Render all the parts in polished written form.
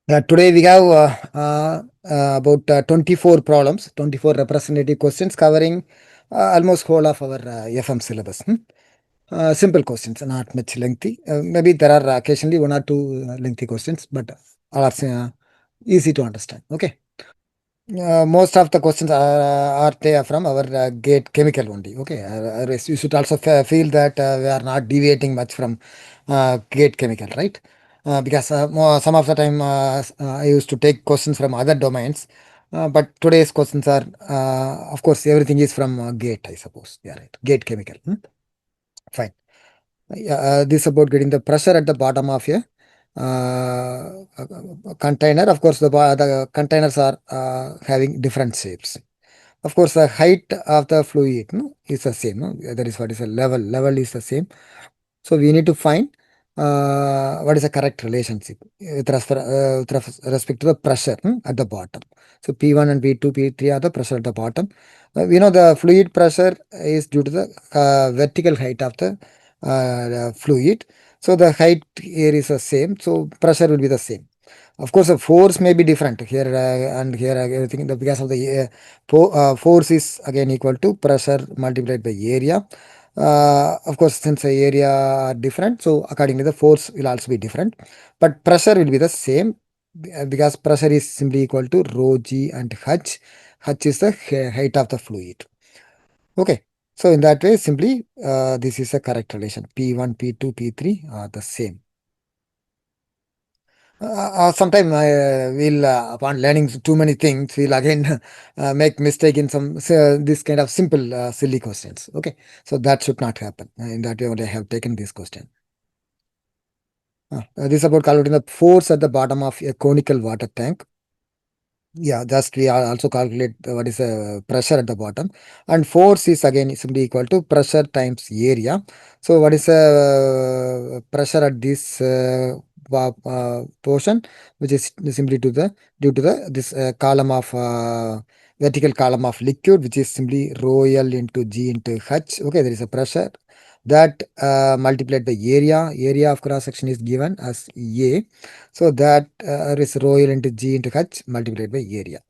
Today we have about 24 problems, 24 representative questions covering almost whole of our FM syllabus. Simple questions, not much lengthy. Maybe there are occasionally one or two lengthy questions, but all are easy to understand. Okay. Most of the questions are they from our gate chemical only. Okay, you should also feel that we are not deviating much from gate chemical, right? Because some of the time I used to take questions from other domains, but today's questions are, of course, everything is from gate, I suppose. Yeah, right. Gate chemical. Fine. This about getting the pressure at the bottom of a container. Of course, the containers are having different shapes. Of course, the height of the fluid is the same. No? That is what is the level. Level is the same. So we need to find what is the correct relationship with respect to the pressure at the bottom. So P1 and P2, P3 are the pressure at the bottom. We know the fluid pressure is due to the vertical height of the fluid. So the height here is the same. So pressure will be the same. Of course, the force may be different here and here. Everything because of the force is again equal to pressure multiplied by area. Of course, since the area are different, so accordingly the force will also be different. But pressure will be the same because pressure is simply equal to rho g and h. H is the height of the fluid. Okay. So in that way, simply this is a correct relation. P1, P2, P3 are the same. Sometime we'll upon learning too many things, we'll again make mistake in some this kind of simple silly questions. Okay, so that should not happen. In that way, only I have taken this question. This is about calculating the force at the bottom of a conical water tank. Yeah, just we are also calculate what is the pressure at the bottom, and force is again simply equal to pressure times area. So what is the pressure at this portion, which is simply to the due to the this column of vertical column of liquid, which is simply rho L into G into H. Okay, there is a pressure that multiplied by area. Area of cross section is given as A. So that is rho L into G into H multiplied by area.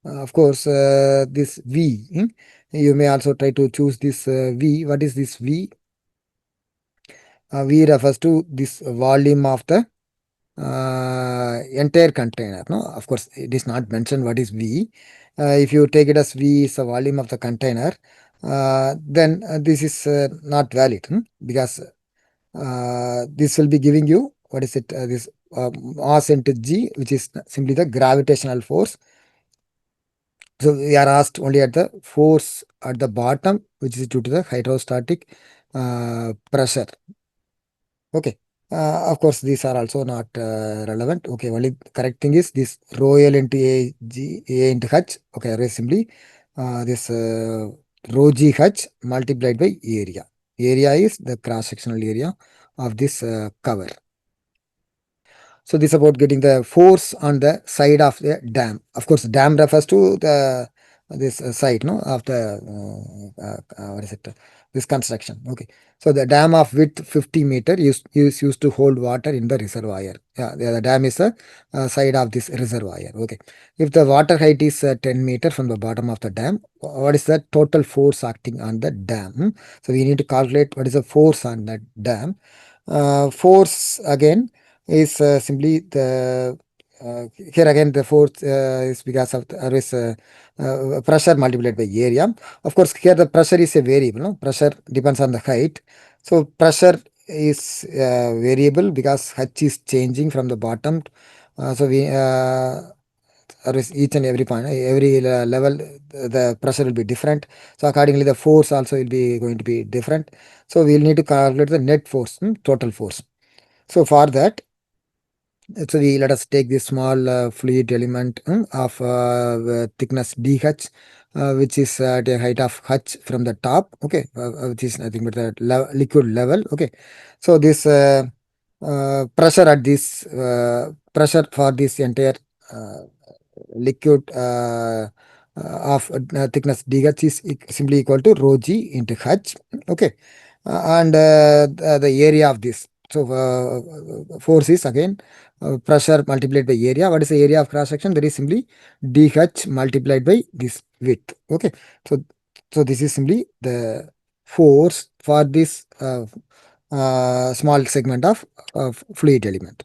Of course, this V, you may also try to choose this V. What is this V? V refers to this volume of the entire container. No, of course, it is not mentioned what is V. If you take it as V is the volume of the container, then this is not valid because this will be giving you what is it? This mass into G, which is simply the gravitational force. So we are asked only at the force at the bottom, which is due to the hydrostatic pressure. Okay. Of course, these are also not relevant. Okay, only correct thing is this rho L into A into H. Okay, very simply this rho G H multiplied by area. Area is the cross-sectional area of this cover. So this is about getting the force on the side of the dam. Of course, dam refers to the this side, no, of the what is it? This construction. Okay. So the dam of width 50 meter is used to hold water in the reservoir. Yeah, the dam is the side of this reservoir. Okay. If the water height is 10 meter from the bottom of the dam, what is the total force acting on the dam? So we need to calculate what is the force on that dam. Force again is simply the here again the force is because of the pressure multiplied by area. Of course, here the pressure is a variable. No? Pressure depends on the height. So pressure is variable because H is changing from the bottom. So we each and every point, every level, the pressure will be different. So accordingly, the force also will be going to be different. So we will need to calculate the net force, total force. So for that, so let us take this small fluid element of thickness dH, which is at a height of h from the top. Okay, which is nothing but the liquid level. Okay, so this pressure at this pressure for this entire liquid of thickness dH is simply equal to rho g into h. Okay, and the area of this. So force is again pressure multiplied by area. What is the area of cross section? That is simply dh multiplied by this width. Okay. So this is simply the force for this small segment of fluid element.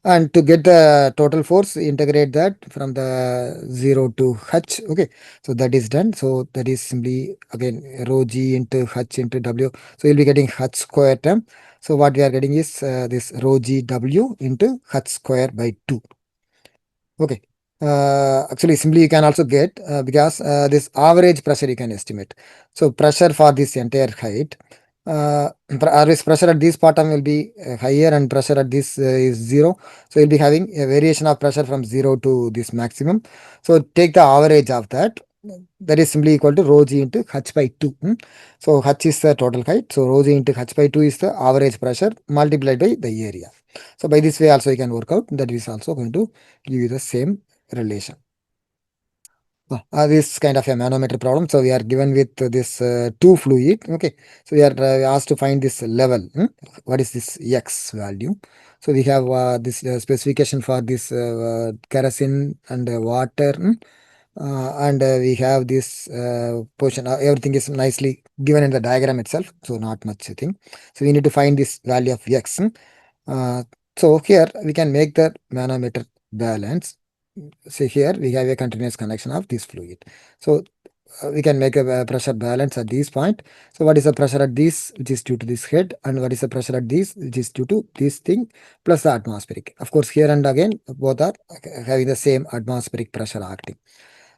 And to get the total force, integrate that from the 0 to h. Okay, so that is done. So that is simply again rho g into h into w. So you'll be getting h square term. So what we are getting is this rho g w into h square by 2. Okay. Actually, simply you can also get because this average pressure you can estimate. So pressure for this entire height, average pressure at this bottom will be higher and pressure at this is 0. So you'll be having a variation of pressure from 0 to this maximum. So take the average of that. That is simply equal to rho g into h by 2. So h is the total height. So rho g into h by 2 is the average pressure multiplied by the area. So by this way also you can work out. That is also going to give you the same relation. This kind of a manometer problem. So we are given with this two fluid. Okay. So we are asked to find this level. What is this x value? So we have this specification for this kerosene and water. And we have this portion. Everything is nicely given in the diagram itself. So not much thing. So we need to find this value of x. So here we can make the manometer balance. See here we have a continuous connection of this fluid. So we can make a pressure balance at this point. So what is the pressure at this which is due to this head, and what is the pressure at this which is due to this thing plus the atmospheric. Of course here and again both are having the same atmospheric pressure acting.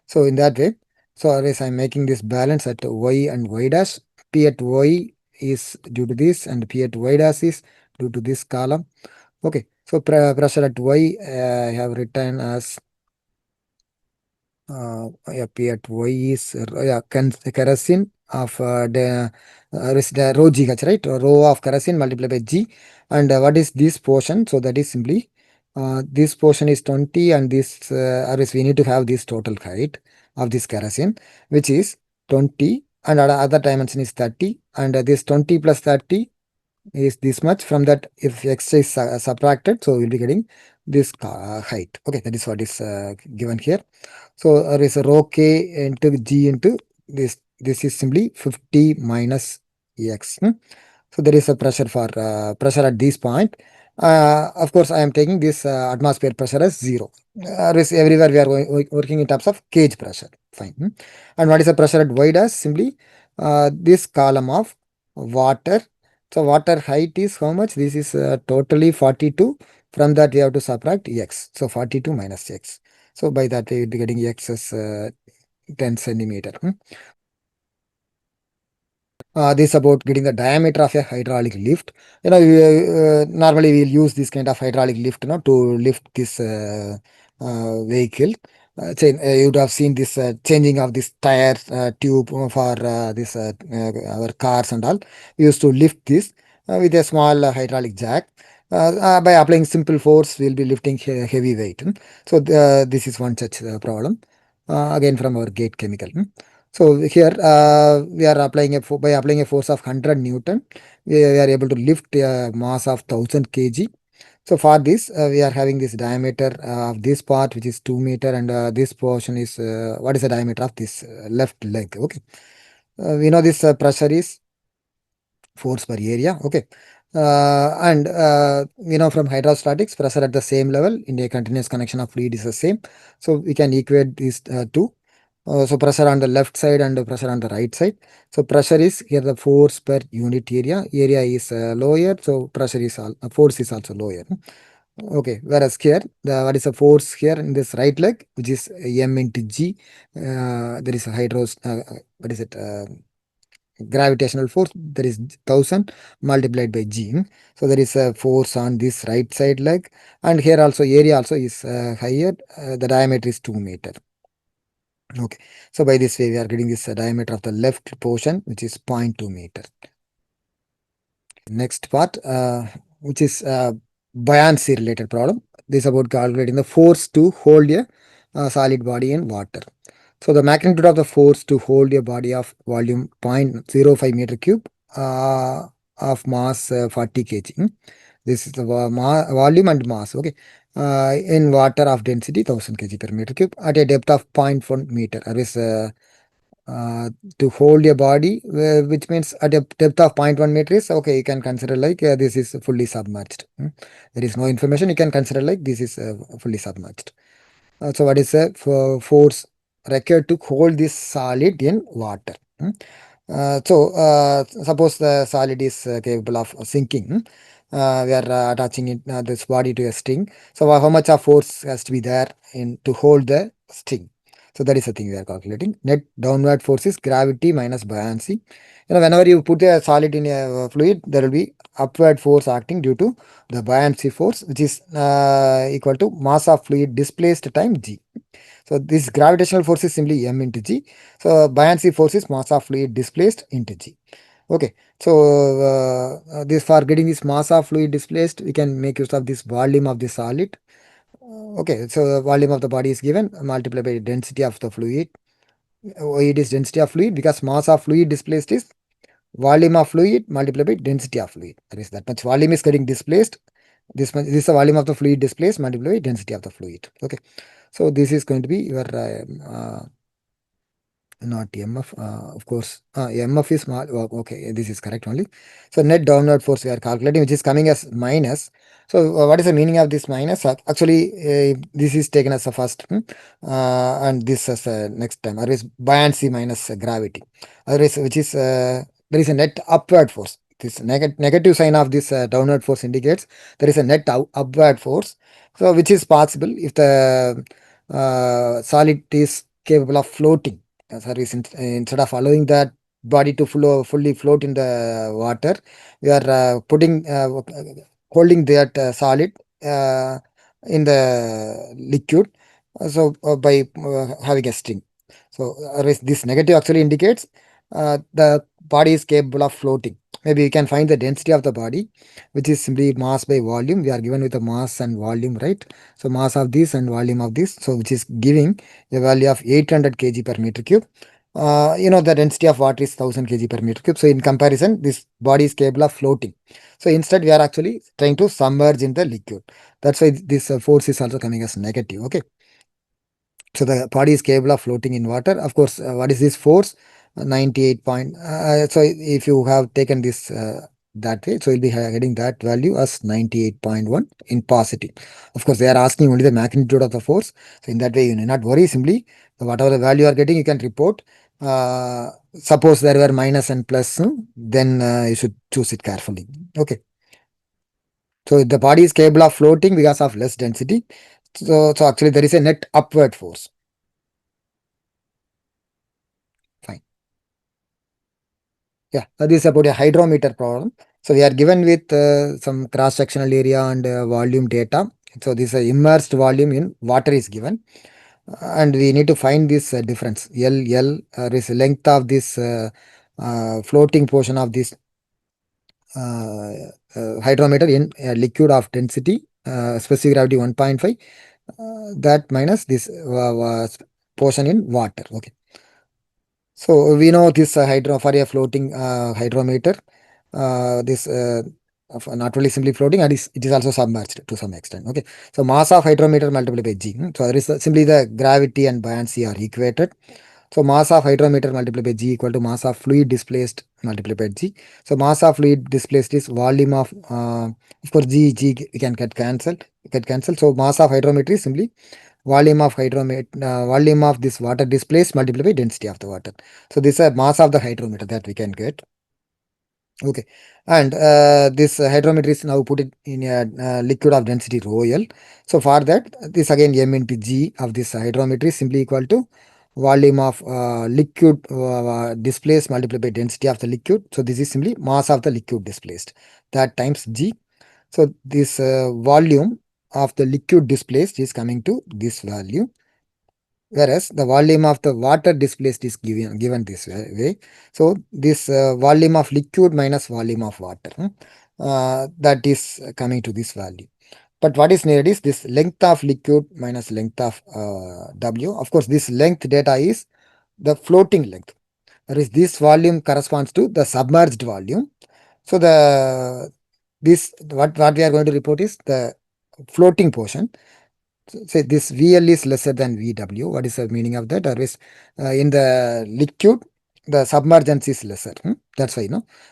So in that way, so always I'm making this balance at y and y dash. P at y is due to this and P at y dash is due to this column. Okay, so pressure at y I have written as yeah, P at y is kerosene of the rho g h, right? Rho of kerosene multiplied by g. And what is this portion? So that is simply this portion is 20 and this or else we need to have this total height of this kerosene, which is 20 and other dimension is 30, and this 20 plus 30 is this much. From that, if x is subtracted, so we'll be getting this height. Okay, that is what is given here. So there is a rho k into g into this. This is simply 50 minus x. So there is a pressure for pressure at this point. Of course, I am taking this atmosphere pressure as 0. Everywhere we are working in terms of cage pressure. Fine. And what is the pressure at y dash? Simply this column of water. So water height is how much? This is totally 42. From that we have to subtract x. So 42 minus x. So by that we will be getting x as 10 centimeter. This about getting the diameter of a hydraulic lift. Normally we'll use this kind of hydraulic lift, to lift this vehicle. You would have seen this changing of this tire tube for this our cars and all. We used to lift this with a small hydraulic jack. By applying simple force, we'll be lifting heavy weight. So this is one such problem. Again from our GATE chemical. So here we are applying by applying a force of 100 Newton, we are able to lift a mass of 1000 kg. So for this, we are having this diameter of this part, which is 2 meter, and this portion is what is the diameter of this left leg? Okay, we know this pressure is force per area. Okay, and we know from hydrostatics, pressure at the same level in a continuous connection of fluid is the same. So we can equate these two. So pressure on the left side and the pressure on the right side. So pressure is here the force per unit area. Area is lower, so pressure is force is also lower. Okay, whereas here the what is the force here in this right leg, which is m into g. There is a what is it? Gravitational force. There is 1000 multiplied by g. So there is a force on this right side leg, and here also area also is higher. The diameter is 2 meter. Okay, so by this way we are getting this diameter of the left portion, which is 0.2 meter. Next part, which is buoyancy related problem. This is about calculating the force to hold a solid body in water. So the magnitude of the force to hold a body of volume 0.05 meter cube of mass 40 kg. This is the volume and mass. Okay. In water of density 1000 kg per meter cube at a depth of 0.1 meter. That is to hold a body, which means at a depth of 0.1 meter is okay. You can consider like this is fully submerged. There is no information. You can consider like this is fully submerged. So what is the force required to hold this solid in water? Suppose the solid is capable of sinking. We are attaching it, this body to a string. So how much of force has to be there in to hold the string? So that is the thing we are calculating. Net downward force is gravity minus buoyancy. Whenever you put a solid in a fluid, there will be upward force acting due to the buoyancy force, which is equal to mass of fluid displaced time g. So this gravitational force is simply m into g. So buoyancy force is mass of fluid displaced into g. Okay. So this for getting this mass of fluid displaced, we can make use of this volume of the solid. Okay. So volume of the body is given multiplied by density of the fluid. Why it is density of fluid? Because mass of fluid displaced is volume of fluid multiplied by density of fluid. That is that much volume is getting displaced. This is the volume of the fluid displaced multiplied by density of the fluid. Okay. So this is going to be your not MF, of course. MF is small. Okay, this is correct only. So net downward force we are calculating, which is coming as minus. So what is the meaning of this minus? Actually, this is taken as a first, and this as a next time. Otherwise, buoyancy minus gravity. Otherwise, which is there is a net upward force. This negative sign of this downward force indicates there is a net upward force. So which is possible if the solid is capable of floating. Service instead of allowing that body to fully float in the water, we are holding that solid uh, in the liquid. By having a string. So this negative actually indicates the body is capable of floating. Maybe we can find the density of the body, which is simply mass by volume. We are given with the mass and volume, right? So mass of this and volume of this, so which is giving a value of 800 kg per meter cube. The density of water is 1000 kg per meter cube. So in comparison, this body is capable of floating. So instead, we are actually trying to submerge in the liquid. That's why this force is also coming as negative. Okay. So the body is capable of floating in water. Of course, what is this force? 98 point. So if you have taken this that way, so you'll be getting that value as 98.1 in positive. Of course, they are asking only the magnitude of the force. So in that way, you need not worry. Simply, whatever the value you are getting, you can report. Suppose there were minus and plus, then you should choose it carefully. Okay. So the body is capable of floating because of less density. So actually, there is a net upward force. Fine. Yeah, this is about a hydrometer problem. So we are given with some cross-sectional area and volume data. So this immersed volume in water is given, and we need to find this difference. Is length of this floating portion of this hydrometer in liquid of density specific gravity 1.5. That minus this portion in water. Okay. So we know this for a floating hydrometer, this not only simply floating, and it is also submerged to some extent. Okay. So mass of hydrometer multiplied by g. So there is simply the gravity and buoyancy are equated. So mass of hydrometer multiplied by g equal to mass of fluid displaced multiplied by g. So mass of fluid displaced is volume of course g we can get cancelled. So mass of hydrometer is simply volume of this water displaced multiplied by density of the water. So this is a mass of the hydrometer that we can get. Okay, and this hydrometer is now put it in a liquid of density rho L. So for that, this again m into g of this hydrometer is simply equal to volume of liquid displaced multiplied by density of the liquid. So this is simply mass of the liquid displaced, that times g. So this volume of the liquid displaced is coming to this value, whereas the volume of the water displaced is given this way. So this volume of liquid minus volume of water, that is coming to this value. But what is needed is this length of liquid minus length of W. Of course, this length data is the floating length. That is, this volume corresponds to the submerged volume. So the this what we are going to report is the floating portion. So, say this VL is lesser than VW. What is the meaning of that? Or is in the liquid the submergence is lesser. That's why,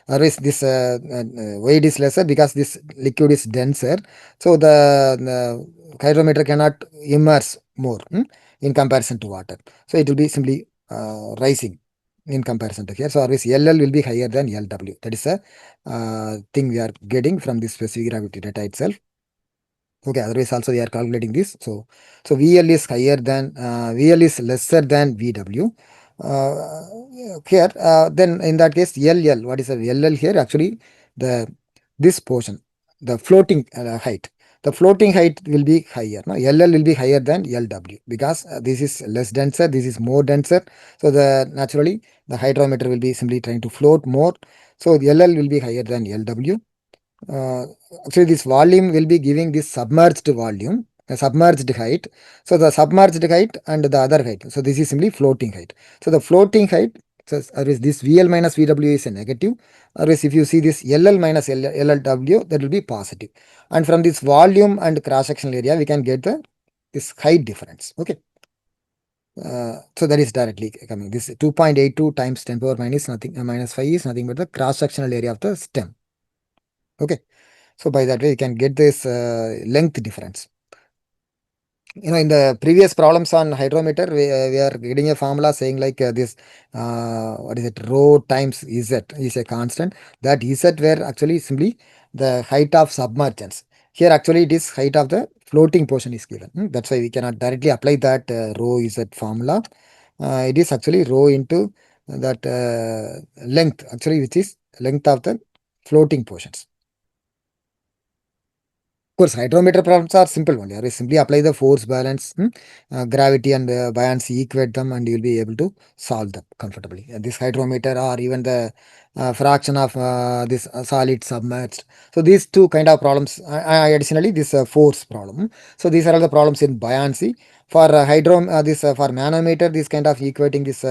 Otherwise, this weight is lesser because this liquid is denser. So the hydrometer cannot immerse more in comparison to water. So it will be simply rising in comparison to here. So always LL will be higher than LW. That is a thing we are getting from this specific gravity data itself. Okay, otherwise also we are calculating this. So VL is higher than VL is lesser than VW. Here, then in that case, LL. What is the LL here? Actually, the this portion, the floating height. The floating height will be higher. No? LL will be higher than LW because this is less denser. This is more denser. So the naturally the hydrometer will be simply trying to float more. So LL will be higher than LW. uh, Actually this volume will be giving this submerged volume, a submerged height. So the submerged height and the other height, so this is simply floating height. So the floating height, so is this VL minus VW is a negative, or is if you see this LL minus LLW, that will be positive. And from this volume and cross sectional area we can get the this height difference. Okay, so that is directly coming. This 2.82 times 10 power minus nothing minus 5 is nothing but the cross sectional area of the stem. Okay, so by that way, you can get this length difference. In the previous problems on hydrometer, we are getting a formula saying like this, what is it, rho times Z is a constant. That Z were actually simply the height of submergence. Here actually it is height of the floating portion is given. That's why we cannot directly apply that rho Z formula. It is actually rho into that length, actually, which is length of the floating portions. Course, hydrometer problems are simple only. You simply apply the force balance, gravity and buoyancy, equate them, and you'll be able to solve them comfortably. This hydrometer or even the fraction of this solid submerged. So these two kind of problems. Additionally, this force problem. So these are all the problems in buoyancy. For this for manometer, this kind of equating this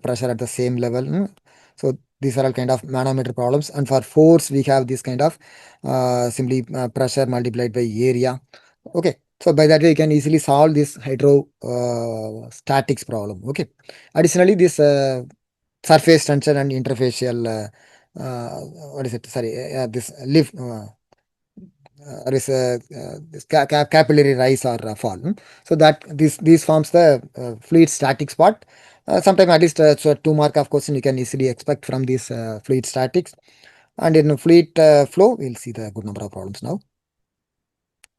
pressure at the same level. So these are all kind of manometer problems. And for force, we have this kind of simply pressure multiplied by area. Okay, so by that way you can easily solve this hydrostatics problem. Okay, additionally this surface tension and interfacial what is it, sorry, this lift or is this capillary rise or fall. So that these forms the fluid statics part. Sometime at least so 2 mark of question you can easily expect from this fluid statics. And in fluid flow, we'll see the good number of problems now.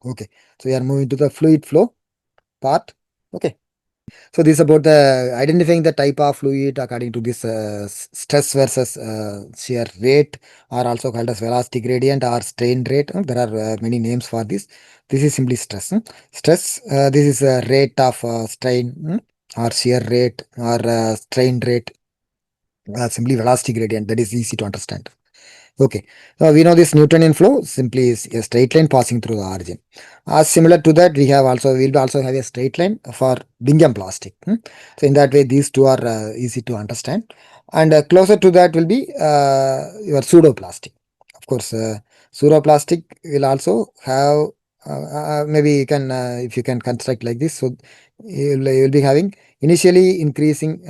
Okay, so we are moving to the fluid flow part. Okay, so this is about the identifying the type of fluid according to this stress versus shear rate, or also called as velocity gradient or strain rate. There are many names for this. This is simply stress. Stress, this is a rate of strain, or shear rate or strain rate. Simply velocity gradient. That is easy to understand. Okay, we know this Newtonian flow simply is a straight line passing through the origin. Similar to that, we'll also have a straight line for Bingham plastic. So in that way, these two are easy to understand. And closer to that will be your pseudoplastic. Of course, pseudoplastic will also have maybe you can if you can construct like this. So you'll be having initially increasing.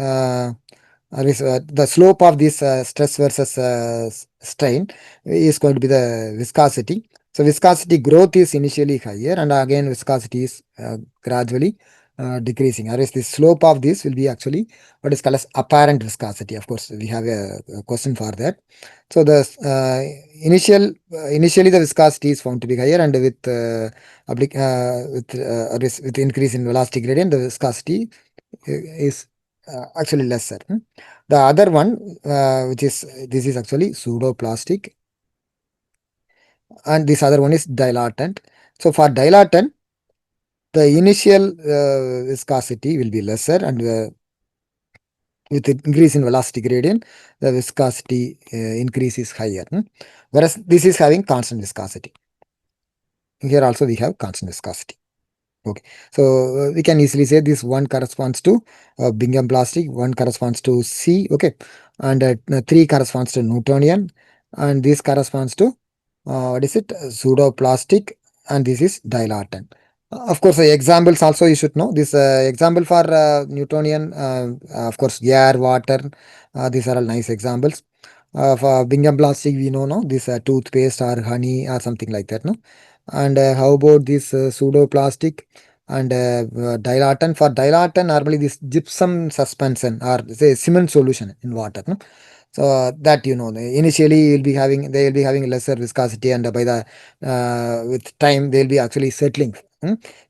The slope of this stress versus strain is going to be the viscosity. So viscosity growth is initially higher, and again viscosity is gradually decreasing. Whereas the slope of this will be actually what is called as apparent viscosity. Of course, we have a question for that. So the initially the viscosity is found to be higher, and with increase in velocity gradient, the viscosity is actually lesser. The other one, which is this is actually pseudoplastic, and this other one is dilatant. So for dilatant, the initial viscosity will be lesser, and with increase in velocity gradient, the viscosity increase is higher. Whereas this is having constant viscosity. Here also we have constant viscosity. Okay, so we can easily say this one corresponds to Bingham plastic, one corresponds to C, okay, and 3 corresponds to Newtonian, and this corresponds to what is it? Pseudoplastic, and this is dilatant. Of course, the examples also you should know. This example for Newtonian, of course, air, water. These are all nice examples. For Bingham plastic, we know no this toothpaste or honey or something like that. No, and how about this pseudoplastic and dilatant? For dilatant, normally this gypsum suspension or say cement solution in water. No, so that initially you'll be having they will be having lesser viscosity, and by the with time they'll be actually settling.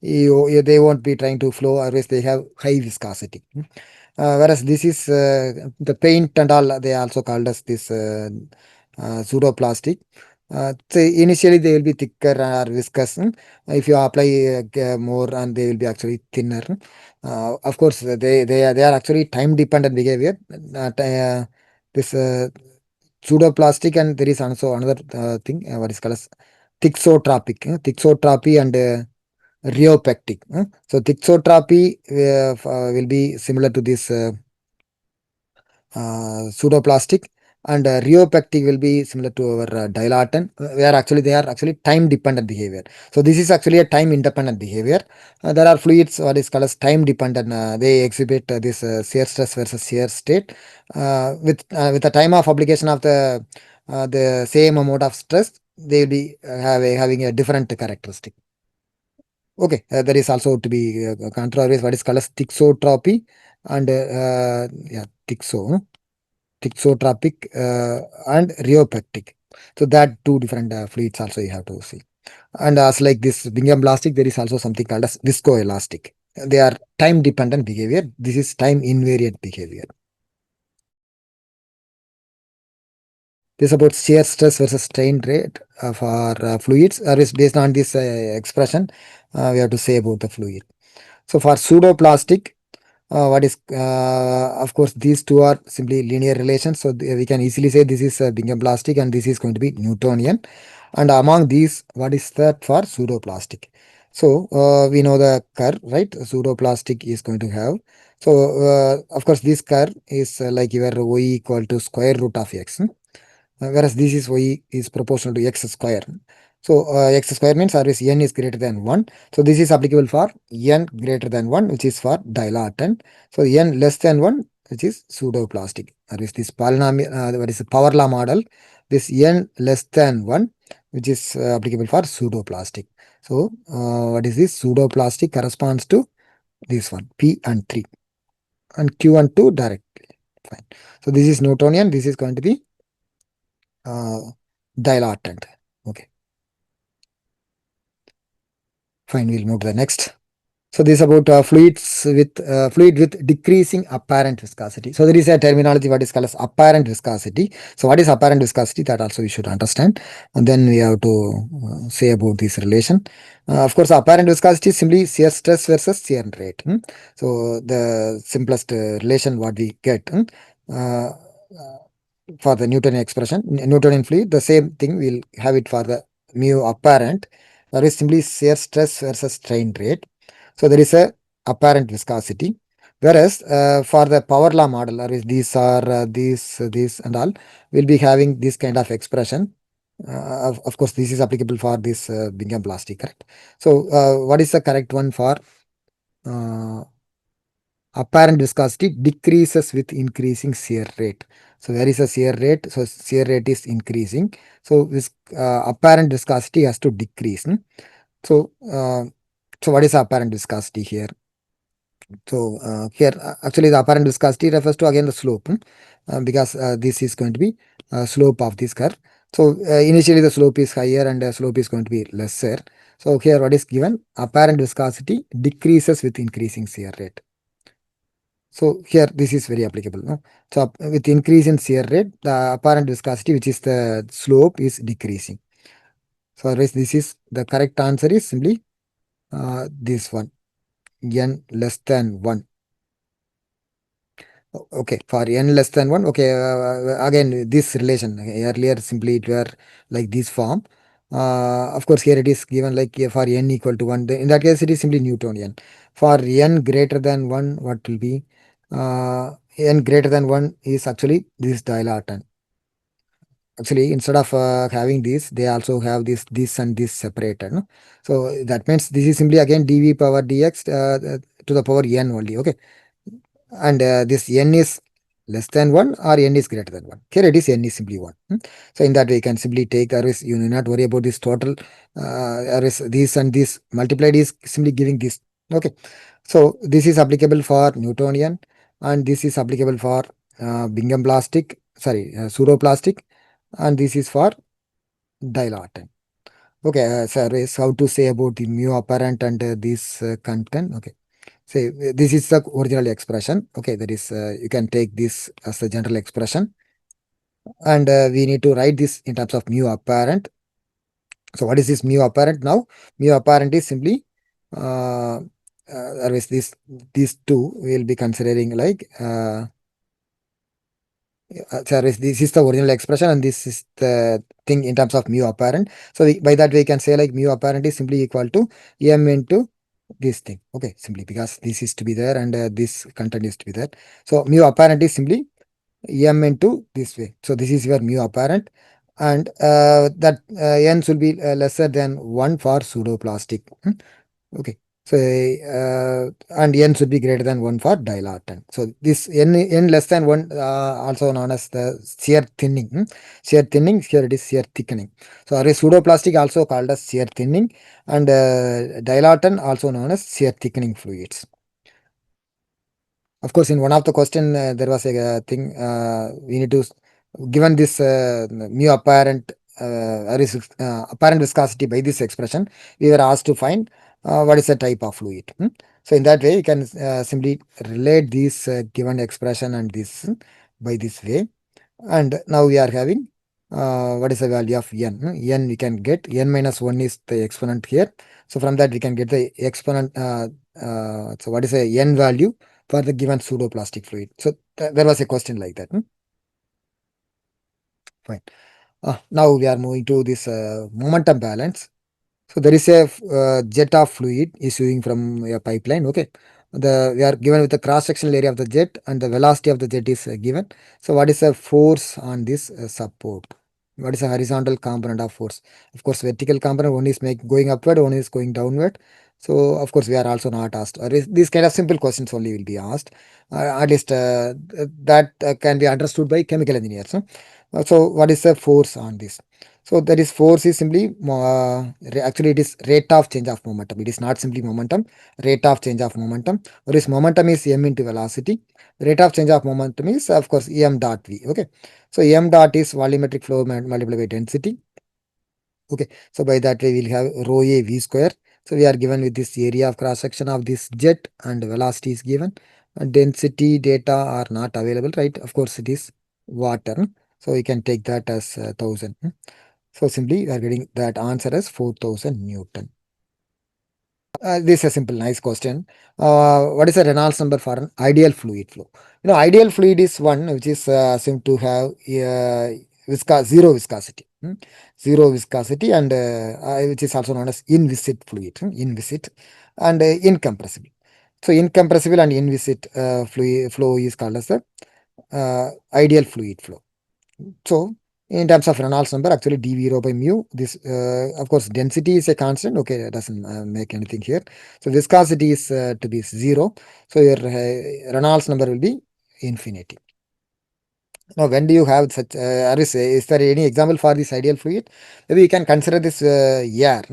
They won't be trying to flow, otherwise they have high viscosity. Whereas this is the paint and all, they also called us this pseudoplastic. So initially they will be thicker or viscous. If you apply more, and they will be actually thinner. Of course, they are actually time dependent behavior. This pseudoplastic, and there is also another thing, what is called as thixotropy and rheopectic. So thixotropy will be similar to this pseudoplastic, and rheopectic will be similar to our dilatant, where actually they are actually time dependent behavior. So this is actually a time independent behavior. There are fluids what is called as time dependent. They exhibit this shear stress versus shear state with the time of application of the same amount of stress. They will be having a different characteristic. Okay, there is also to be controversy what is called as thixotropy and yeah, thixotropic and rheopectic. So that two different fluids also you have to see. And as like this Bingham plastic, there is also something called as viscoelastic. They are time dependent behavior. This is time invariant behavior. This is about shear stress versus strain rate for fluids, or is based on this expression. We have to say about the fluid. So for pseudoplastic, what is of course these two are simply linear relations, so we can easily say this is Bingham plastic and this is going to be Newtonian. And among these, what is that for pseudoplastic? So we know the curve, right? Pseudoplastic is going to have, so of course this curve is like your y equal to square root of x. Whereas this is y is proportional to x square. So x square means always n is greater than 1. So this is applicable for n greater than 1, which is for dilatant. So n less than 1, which is pseudoplastic. Or is this polynomial, what is the power law model? This n less than 1, which is applicable for pseudoplastic. So what is this? Pseudoplastic corresponds to this one, P and 3, and Q and 2 directly. Fine. So this is Newtonian. This is going to be dilatant. Okay, fine. We'll move to the next. So this is about fluid with decreasing apparent viscosity. So there is a terminology what is called as apparent viscosity. So what is apparent viscosity? That also we should understand, and then we have to say about this relation. Of course, apparent viscosity is simply shear stress versus shear rate. So the simplest relation what we get. Uh, for the Newtonian expression, Newtonian fluid, the same thing we'll have it for the mu apparent. That is simply shear stress versus strain rate. So there is a apparent viscosity. Whereas for the power law model, that is these are these and all, we'll be having this kind of expression. Of course, this is applicable for this Bingham plastic, correct? So what is the correct one for uh, apparent viscosity? Decreases with increasing shear rate. So where is a shear rate? So shear rate is increasing. So this apparent viscosity has to decrease. So so what is apparent viscosity here? So here actually the apparent viscosity refers to again the slope, because this is going to be slope of this curve. So initially the slope is higher and the slope is going to be lesser. So here what is given? Apparent viscosity decreases with increasing shear rate. So here this is very applicable. No? So with increase in shear rate, the apparent viscosity, which is the slope, is decreasing. So this is the correct answer is simply this one, n less than 1. Okay, for n less than 1, okay, again this relation, earlier simply it were like this form. Of course, here it is given like for n equal to 1. In that case, it is simply Newtonian. For n greater than 1, what will be? N greater than 1 is actually this dilatant. actually instead of having this, they also have this and this separated. No? So that means this is simply again dv power dx to the power n only. Okay, and this n is less than 1 or n is greater than 1. Here it is n is simply 1. So in that way you can simply take, or is you need not worry about this total, or is this and this multiplied is simply giving this. Okay, so this is applicable for Newtonian, and this is applicable for Bingham plastic, sorry, pseudoplastic, and this is for dilatant. Okay, sir, is how to say about the mu apparent and this content. Okay, say this is the original expression. Okay, that is you can take this as the general expression, and we need to write this in terms of mu apparent. So what is this mu apparent now? Mu apparent is simply or is this, these two we will be considering like sorry, this is the original expression and this is the thing in terms of mu apparent. So by that we can say like mu apparent is simply equal to m into this thing. Okay, simply because this is to be there and this content is to be there. So mu apparent is simply m into this way. So this is your mu apparent, and that n should be lesser than 1 for pseudoplastic. Okay. So, and n should be greater than 1 for dilatant. So, this n less than 1, also known as the shear thinning. Shear thinning, here it is shear thickening. So, a pseudoplastic also called as shear thinning, and dilatant also known as shear thickening fluids. Of course, in one of the question, there was a thing we need to, given this mu apparent apparent viscosity by this expression, we were asked to find what is the type of fluid. So in that way, you can simply relate this given expression and this by this way. And now we are having what is the value of n? N we can get n minus 1 is the exponent here. So from that we can get the exponent. So what is the n value for the given pseudoplastic fluid? So there was a question like that. Fine. Now we are moving to this momentum balance. So there is a jet of fluid issuing from a pipeline. Okay, we are given with the cross sectional area of the jet and the velocity of the jet is given. So what is the force on this support? What is the horizontal component of force? Of course, vertical component one is going upward, one is going downward. So of course we are also not asked. Or these kind of simple questions only will be asked. At least that can be understood by chemical engineers. So what is the force on this? So that is force is simply actually it is rate of change of momentum. It is not simply momentum, rate of change of momentum. Whereas momentum is m into velocity. Rate of change of momentum is of course m dot v. Okay, so m dot is volumetric flow multiplied by density. Okay, so by that way we'll have rho a v square. So we are given with this area of cross section of this jet and velocity is given. And density data are not available, right? Of course it is water. So we can take that as 1000. So simply we are getting that answer as 4000 Newton. This is a simple, nice question. What is the Reynolds number for an ideal fluid flow? Ideal fluid is one which is assumed to have zero viscosity. Zero viscosity, and which is also known as inviscid fluid. Inviscid and incompressible. So incompressible and inviscid fluid flow is called as the ideal fluid flow. So in terms of Reynolds number, actually dV rho by mu, this of course density is a constant. Okay, it doesn't make anything here. So viscosity is to be 0. So your Reynolds number will be infinity. Now, when do you have such, is there any example for this ideal fluid? Maybe you can consider this air.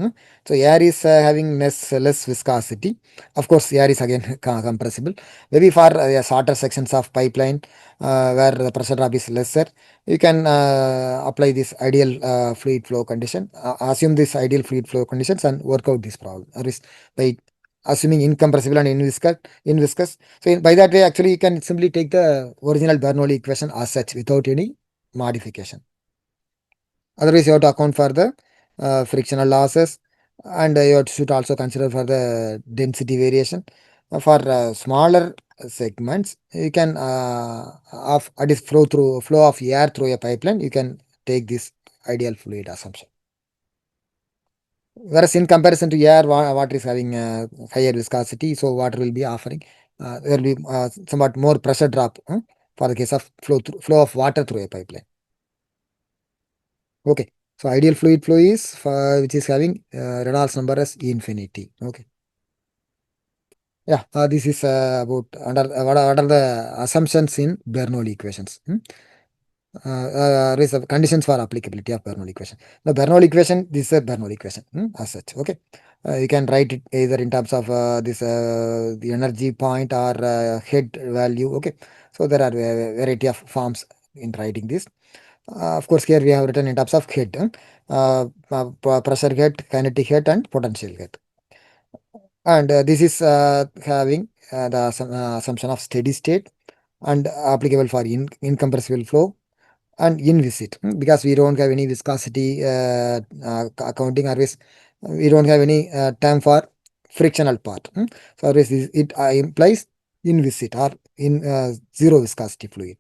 So, air is having less viscosity. Of course, air is again compressible. Maybe for shorter sections of pipeline where the pressure drop is lesser, you can apply this ideal fluid flow condition. Assume this ideal fluid flow conditions and work out this problem. Or is by assuming incompressible and inviscous. So by that way, actually, you can simply take the original Bernoulli equation as such without any modification. Otherwise, you have to account for the frictional losses, and you should also consider for the density variation. For smaller segments, you can of this flow of air through a pipeline. You can take this ideal fluid assumption. Whereas in comparison to air, water is having higher viscosity, so water will be offering there will be somewhat more pressure drop for the case of flow of water through a pipeline. Okay. So ideal fluid flow is which is having Reynolds number as infinity. Okay. Yeah, this is about under what are the assumptions in Bernoulli equations. There is conditions for applicability of Bernoulli equation. The Bernoulli equation, this is a Bernoulli equation as such. Okay, you can write it either in terms of this the energy point or head value. Okay, so there are a variety of forms in writing this. Of course, here we have written in terms of head, pressure head, kinetic head, and potential head. And this is having the assumption of steady state and applicable for incompressible flow and inviscid because we don't have any viscosity accounting, or we don't have any term for frictional part. So it implies inviscid or in zero viscosity fluid.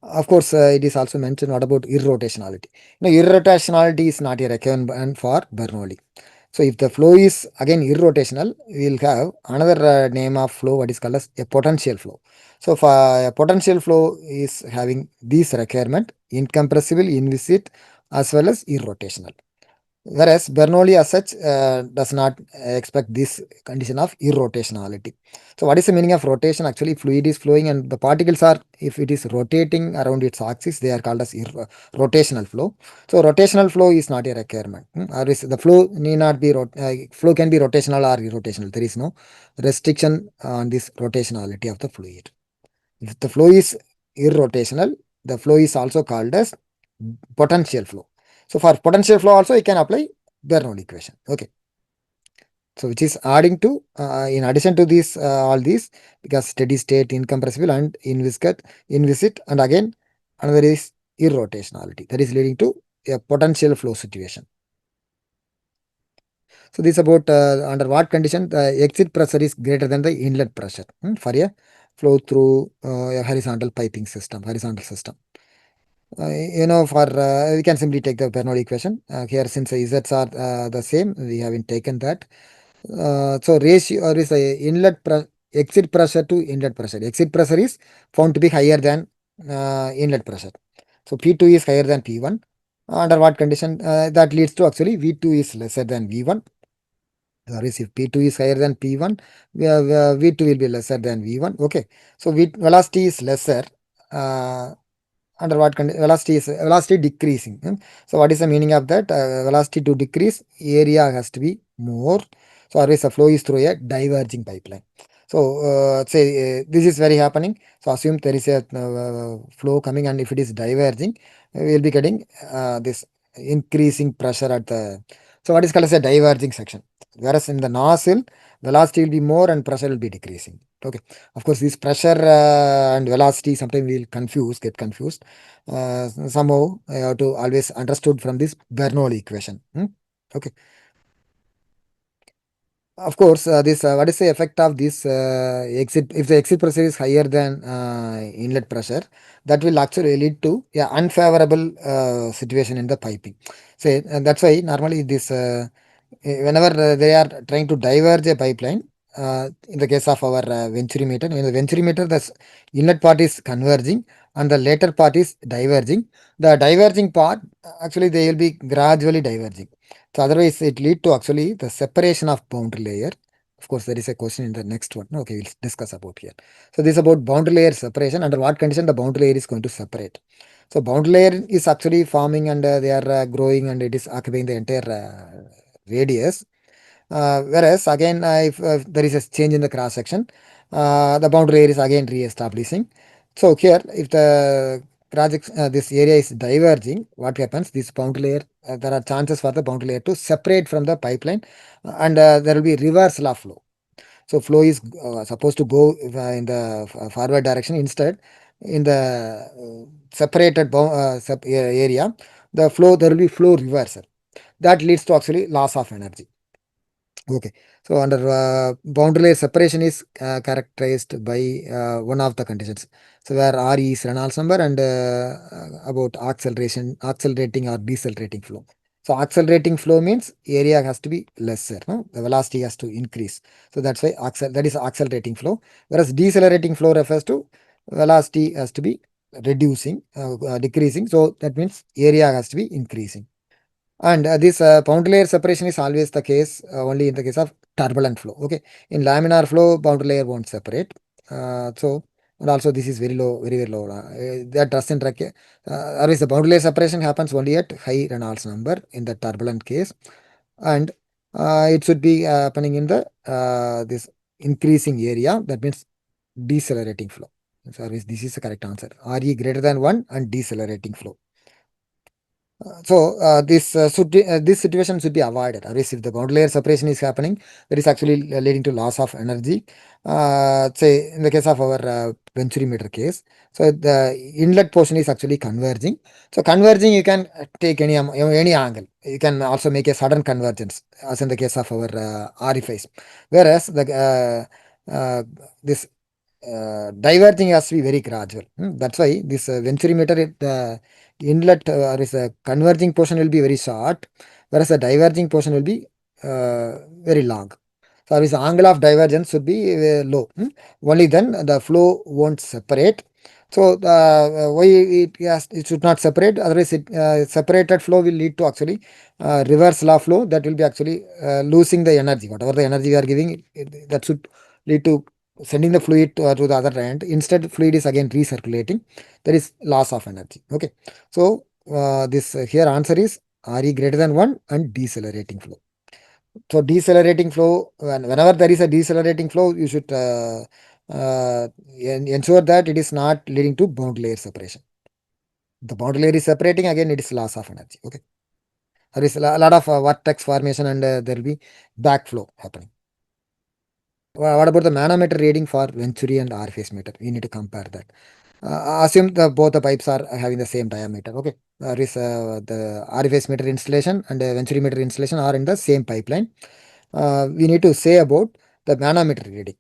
Of course, it is also mentioned what about irrotationality. Irrotationality is not a requirement for Bernoulli. So if the flow is again irrotational, we will have another name of flow, what is called as a potential flow. So for a potential flow is having this requirement: incompressible, inviscid, as well as irrotational. Whereas Bernoulli as such does not expect this condition of irrotationality. So what is the meaning of rotation? Actually, fluid is flowing and the particles are, if it is rotating around its axis, they are called as rotational flow. So rotational flow is not a requirement. Or is the flow need not be, flow can be rotational or irrotational. There is no restriction on this rotationality of the fluid. If the flow is irrotational, the flow is also called as potential flow. So for potential flow also you can apply Bernoulli equation. Okay. So which is adding to in addition to this all these, because steady state, incompressible, and inviscid, and again another is irrotationality, that is leading to a potential flow situation. So this about under what condition the exit pressure is greater than the inlet pressure for a flow through a horizontal piping system, horizontal system. For we can simply take the Bernoulli equation here, since the Z's are the same, we haven't taken that. So ratio or is exit pressure to inlet pressure. Exit pressure is found to be higher than inlet pressure. So P2 is higher than P1. Under what condition that leads to actually V2 is lesser than V1. That is, if P2 is higher than P1, V2 will be lesser than V1. Okay. So velocity is lesser. Uh, Under what condition? Velocity decreasing. So what is the meaning of that? Velocity to decrease, area has to be more. So always the flow is through a diverging pipeline. So say this is very happening. So assume there is a flow coming, and if it is diverging, we will be getting this increasing pressure at the. So what is called as a diverging section. Whereas in the nozzle, velocity will be more and pressure will be decreasing. Okay. Of course, this pressure and velocity sometimes we will get confused. Somehow I have to always understood from this Bernoulli equation. Okay. Of course, this what is the effect of this exit? If the exit pressure is higher than inlet pressure, that will actually lead to unfavorable situation in the piping. So that's why normally this whenever they are trying to diverge a pipeline, in the case of our Venturi meter, in the Venturi meter, the inlet part is converging and the later part is diverging. The diverging part actually they will be gradually diverging. So otherwise it lead to actually the separation of boundary layer. Of course, there is a question in the next one. Okay, we'll discuss about here. So this is about boundary layer separation. Under what condition the boundary layer is going to separate? So boundary layer is actually forming and they are growing and it is occupying the entire radius. Whereas again, if there is a change in the cross section, the boundary layer is again re-establishing. So here, if the project this area is diverging, what happens? This boundary layer, there are chances for the boundary layer to separate from the pipeline, and there will be reversal of flow. So flow is supposed to go in the forward direction. Instead, in the separated area, the flow there will be flow reversal. That leads to actually loss of energy. Okay, so under boundary layer separation is characterized by one of the conditions. So where RE is Reynolds number and about accelerating or decelerating flow. So accelerating flow means area has to be lesser, no? The velocity has to increase. So that's why that is accelerating flow. Whereas decelerating flow refers to velocity has to be reducing, decreasing. So that means area has to be increasing. And this boundary layer separation is always the case only in the case of turbulent flow. Okay, in laminar flow, boundary layer won't separate. So and also this is very low, very very low. That doesn't require. Otherwise, the boundary layer separation happens only at high Reynolds number in the turbulent case, and it should be happening in the this increasing area. That means decelerating flow. So this is the correct answer. Re greater than 1 and decelerating flow. So this situation should be avoided. Otherwise, if the boundary layer separation is happening, that is actually leading to loss of energy. Say in the case of our Venturi meter case, so the inlet portion is actually converging. So converging, you can take any angle. You can also make a sudden convergence, as in the case of our Orifice. Whereas the this diverging has to be very gradual. That's why this Venturi meter, the inlet or is a converging portion will be very short, whereas the diverging portion will be very long. So this angle of divergence should be low. Only then the flow won't separate. So why it should not separate? Otherwise, separated flow will lead to actually reverse law flow. That will be actually losing the energy. Whatever the energy we are giving, that should lead to sending the fluid to the other end. Instead, fluid is again recirculating. There is loss of energy. Okay. So this here answer is Re greater than 1 and decelerating flow. So decelerating flow, whenever there is a decelerating flow, you should ensure that it is not leading to boundary layer separation. The boundary layer is separating, again it is loss of energy. Okay. There is a lot of vortex formation and there will be backflow happening. What about the manometer reading for Venturi and Orifice meter? We need to compare that. Assume both the pipes are having the same diameter. Okay, the Orifice meter installation and Venturi meter installation are in the same pipeline. We need to say about the manometer reading.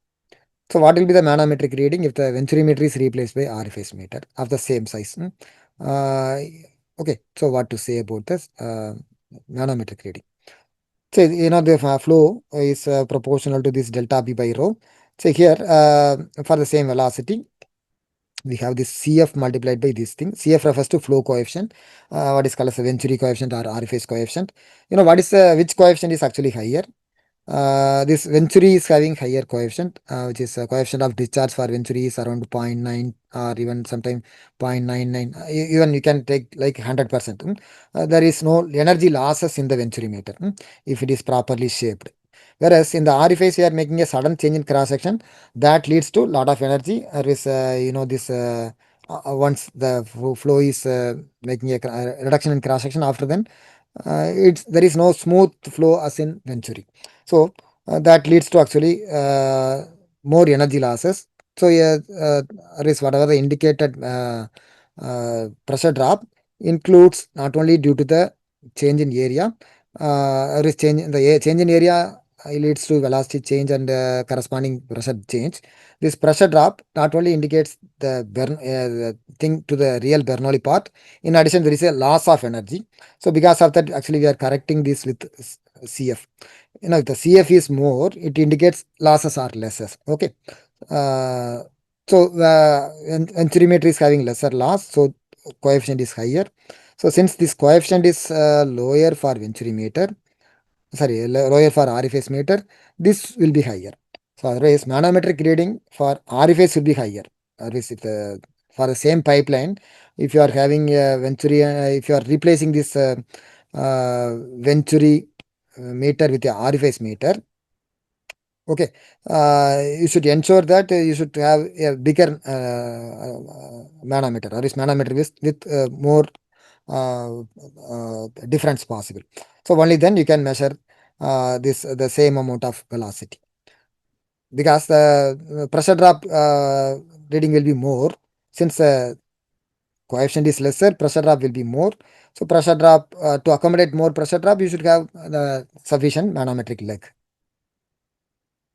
So what will be the manometric reading if the Venturi meter is replaced by Orifice meter of the same size? Okay, so what to say about this manometric reading? So the flow is proportional to this delta B by rho. So here for the same velocity, we have this CF multiplied by this thing. CF refers to flow coefficient, what is called as a Venturi coefficient or Orifice coefficient. What is which coefficient is actually higher? This Venturi is having higher coefficient, which is a coefficient of discharge for Venturi is around 0.9 or even sometimes 0.99. Even you can take like 100%. There is no energy losses in the Venturi meter if it is properly shaped. Whereas in the Orifice, we are making a sudden change in cross section that leads to lot of energy. There is, this once the flow is making a reduction in cross section, after then there is no smooth flow as in Venturi. So that leads to actually more energy losses. So there is whatever the indicated pressure drop includes not only due to the change in area, there is change in the change in area leads to velocity change and corresponding pressure change. This pressure drop not only indicates the thing to the real Bernoulli part. In addition, there is a loss of energy. So because of that, actually we are correcting this with CF. If the CF is more, it indicates losses are lesser. Okay. Uh, so Venturi meter is having lesser loss, so coefficient is higher. So since this coefficient is lower for Venturi meter, sorry, lower for Orifice meter, this will be higher. So otherwise, manometric reading for Orifice will be higher. Otherwise, if for the same pipeline, if you are having a Venturi, if you are replacing this Venturi meter with a Orifice meter, okay, you should ensure that you should have a bigger manometer, or is manometer with more difference possible. So only then you can measure the same amount of velocity, because the pressure drop reading will be more. Since the coefficient is lesser, pressure drop will be more. So pressure drop, to accommodate more pressure drop, you should have the sufficient manometric leg.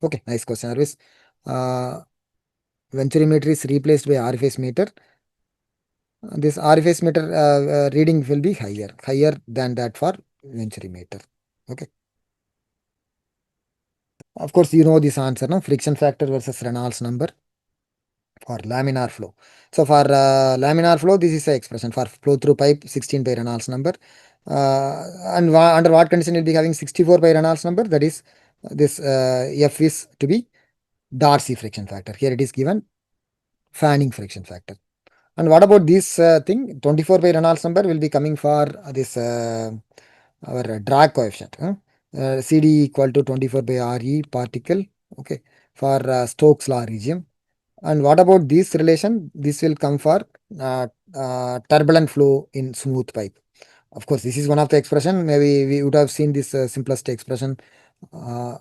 Okay, nice question, Arvis. Uh, Venturi meter is replaced by Orifice meter. This Orifice meter reading will be higher than that for Venturi meter. Okay. Of course, you know this answer, no? Friction factor versus Reynolds number for laminar flow. So for laminar flow, this is the expression for flow through pipe 16 by Reynolds number. And under what condition will be having 64 by Reynolds number? That is this F is to be Darcy friction factor. Here it is given fanning friction factor. And what about this thing? 24 by Reynolds number will be coming for this our drag coefficient. CD equal to 24 by RE particle. Okay, for Stokes law regime. And what about this relation? This will come for turbulent flow in smooth pipe. Of course, this is one of the expression. Maybe we would have seen this simplest expression. Uh,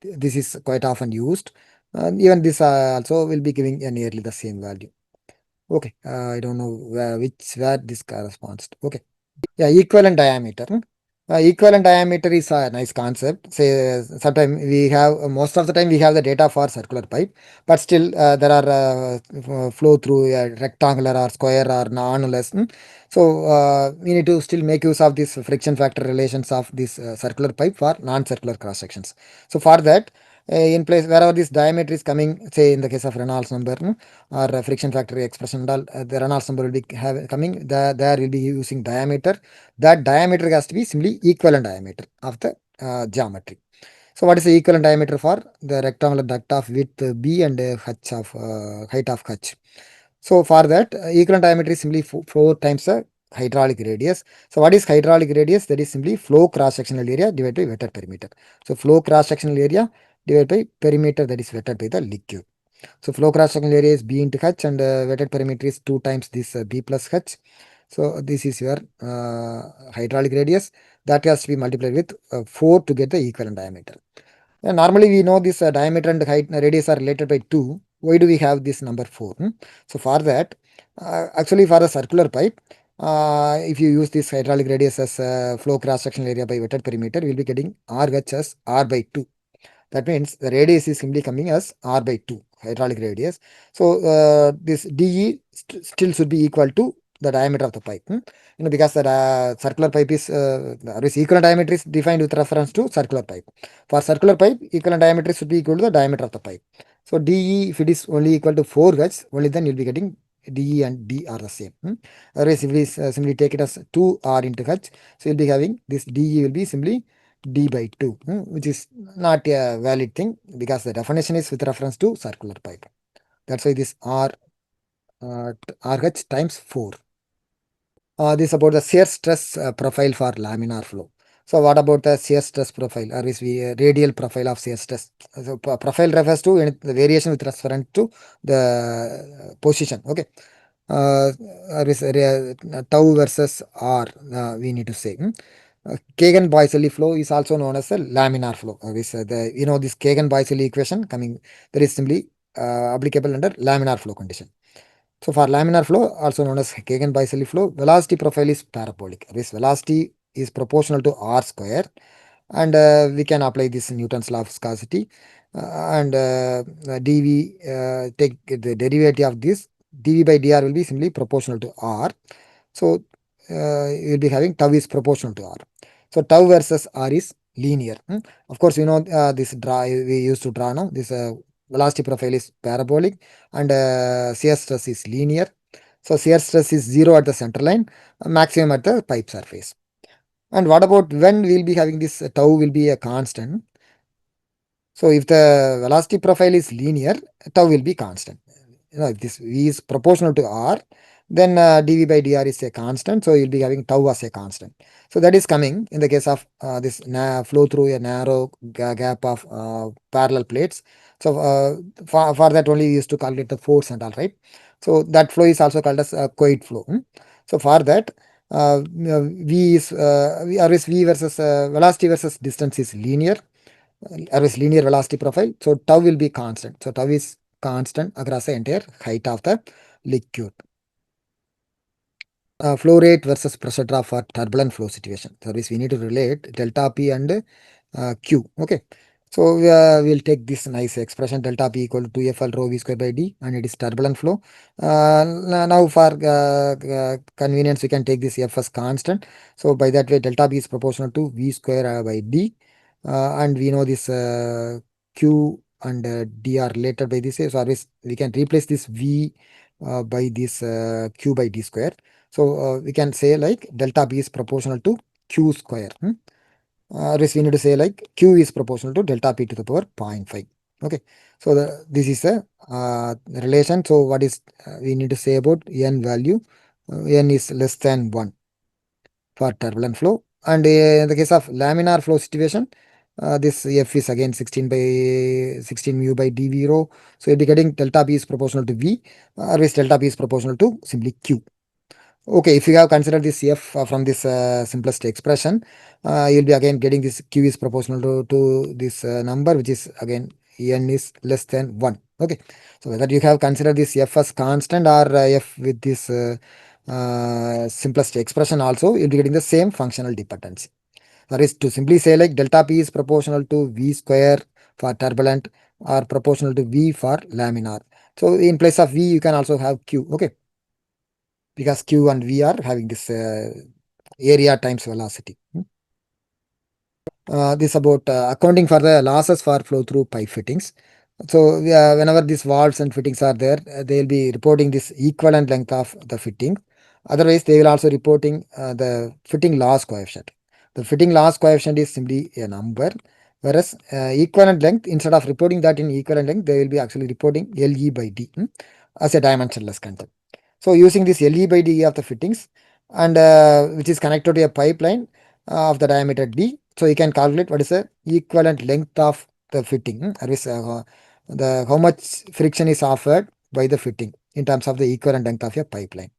this is quite often used. Even this also will be giving nearly the same value. Okay, I don't know where this corresponds to. Okay. Yeah, equivalent diameter. Equivalent diameter is a nice concept. Say, sometimes we have, most of the time we have the data for circular pipe, but still there are flow through rectangular or square or non-less. So we need to still make use of this friction factor relations of this circular pipe for non-circular cross sections. So for that, in place wherever this diameter is coming, say in the case of Reynolds number or friction factor expression, and all, the Reynolds number will be coming. There will be using diameter. That diameter has to be simply equivalent diameter of the geometry. So what is the equivalent diameter for the rectangular duct of width B and h of height of h? So for that, equivalent diameter is simply 4 times the hydraulic radius. So what is hydraulic radius? That is simply flow cross-sectional area divided by wetted perimeter. So flow cross-sectional area divided by perimeter that is wetted by the liquid. So flow cross-sectional area is B into h and wetted perimeter is 2 times this B plus h. So this is your hydraulic radius that has to be multiplied with 4 to get the equivalent diameter. Normally we know this diameter and height radius are related by 2. Why do we have this number 4? So for that, actually for the circular pipe, if you use this hydraulic radius as flow cross-sectional area by wetted perimeter, we will be getting RH as R by 2. That means the radius is simply coming as R by 2, hydraulic radius. So this DE still should be equal to the diameter of the pipe. Because the circular pipe is equivalent diameter is defined with reference to circular pipe. For circular pipe, equivalent diameter should be equal to the diameter of the pipe. So DE, if it is only equal to 4 gauge, only then you'll be getting DE and D are the same. Otherwise, if we simply take it as 2R into H, so you'll be having this DE will be simply D by 2, which is not a valid thing because the definition is with reference to circular pipe. That's why this RH times 4. This is about the shear stress profile for laminar flow. So what about the shear stress profile or is radial profile of shear stress? So profile refers to the variation with reference to the position. Okay. Or is tau versus R we need to say. Kagan-Boiseli flow is also known as a laminar flow. This Kagan-Boiseli equation coming that is simply applicable under laminar flow condition. So for laminar flow, also known as Kagan-Boiseli flow, velocity profile is parabolic. This velocity is proportional to r square, and we can apply this Newton's law of viscosity. And dv, take the derivative of this, dv by dr will be simply proportional to r. So you will be having tau is proportional to r. So tau versus r is linear. Of course, this draw we used to draw now. This velocity profile is parabolic and shear stress is linear. So shear stress is 0 at the center line, maximum at the pipe surface. And what about when we will be having this tau will be a constant? So if the velocity profile is linear, tau will be constant. If this V is proportional to R, then dV by dr is a constant. So you'll be having tau as a constant. So that is coming in the case of this flow through a narrow gap of parallel plates. So for that only we used to calculate the force and all, right? So that flow is also called as Coit flow. So for that, V is V versus velocity versus distance is linear. Is linear velocity profile. So tau will be constant. So tau is constant across the entire height of the liquid. Flow rate versus pressure drop for turbulent flow situation. So this we need to relate delta P and Q. Okay. So we'll take this nice expression delta P equal to 2FL rho V square by D and it is turbulent flow. Now for convenience we can take this F as constant. So by that way delta B is proportional to V square by D. And we know this Q and d are related by this. So always we can replace this v by this q by d square. So we can say like delta b is proportional to q square. Or else we need to say like q is proportional to delta p to the power 0.5. Okay, so this is a relation. So what is we need to say about n value? N is less than 1 for turbulent flow. And in the case of laminar flow situation, this F is again 16 by 16 mu by dv rho. So you'll be getting delta p is proportional to V, or is delta p is proportional to simply Q. Okay, if you have considered this F from this simplest expression, you'll be again getting this Q is proportional to this number, which is again N is less than 1. Okay, so whether you have considered this F as constant or F with this simplest expression also, you'll be getting the same functional dependency. That is to simply say like delta P is proportional to V square for turbulent or proportional to V for laminar. So in place of V, you can also have Q. Okay, because Q and V are having this area times velocity. This about accounting for the losses for flow through pipe fittings. So whenever these valves and fittings are there, they will be reporting this equivalent length of the fitting. Otherwise, they will also reporting the fitting loss coefficient. The fitting loss coefficient is simply a number, whereas equivalent length, instead of reporting that in equivalent length, they will be actually reporting LE by D as a dimensionless content. So using this LE by D of the fittings and which is connected to a pipeline of the diameter D, so you can calculate what is the equivalent length of the fitting, or is the how much friction is offered by the fitting in terms of the equivalent length of your pipeline.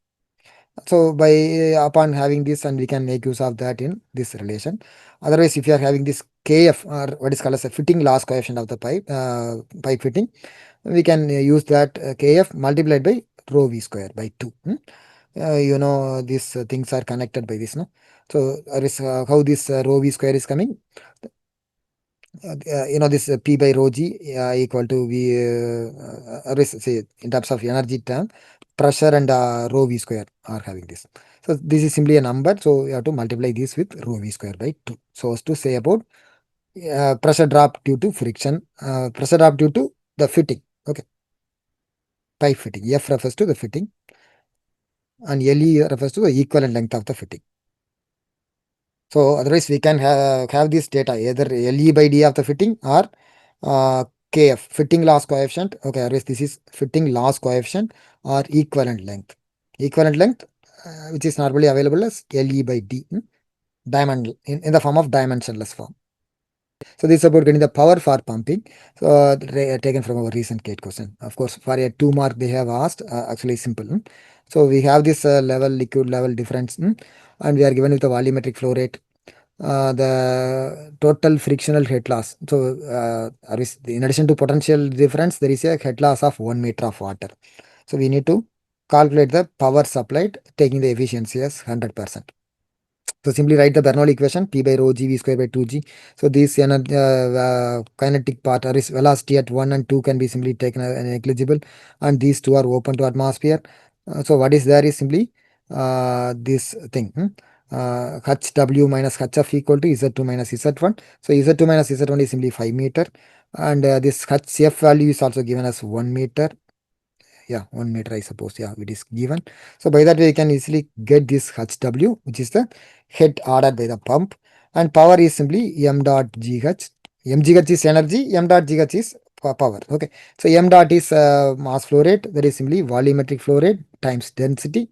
So by upon having this, and we can make use of that in this relation. Otherwise, if you are having this KF, or what is called as a fitting loss coefficient of the pipe fitting, we can use that KF multiplied by rho v square by 2. These things are connected by this, no? So how this rho v square is coming? This P by rho g equal to V, say in terms of energy term, pressure and rho v square are having this. So this is simply a number. So you have to multiply this with rho v square by 2. So as to say about pressure drop due to friction, pressure drop due to the fitting. Okay, pipe fitting. F refers to the fitting, and LE refers to the equivalent length of the fitting. So otherwise we can have this data either LE by D of the fitting or KF fitting loss coefficient. Okay, otherwise this is fitting loss coefficient or equivalent length. Equivalent length which is normally available as LE by D diamond in the form of dimensionless form. So this is about getting the power for pumping. So taken from our recent GATE question. Of course, for a 2 mark they have asked actually simple. So we have this level liquid level difference, and we are given with the volumetric flow rate, the total frictional head loss. So in addition to potential difference, there is a head loss of 1 meter of water. So we need to calculate the power supplied, taking the efficiency as 100%. So simply write the Bernoulli equation, P by rho g v square by 2g. So this kinetic part, or is velocity at 1 and 2 can be simply taken as negligible, and these two are open to atmosphere. So what is there is simply this thing. HW minus HF equal to Z2 minus Z1. So Z2 minus Z1 is simply 5 meter, and this HF value is also given as 1 meter. Yeah, 1 meter I suppose. Yeah, it is given. So by that way you can easily get this HW, which is the head ordered by the pump, and power is simply m dot gh. Mgh is energy, m dot gh is power. Okay, so m dot is mass flow rate, that is simply volumetric flow rate times density.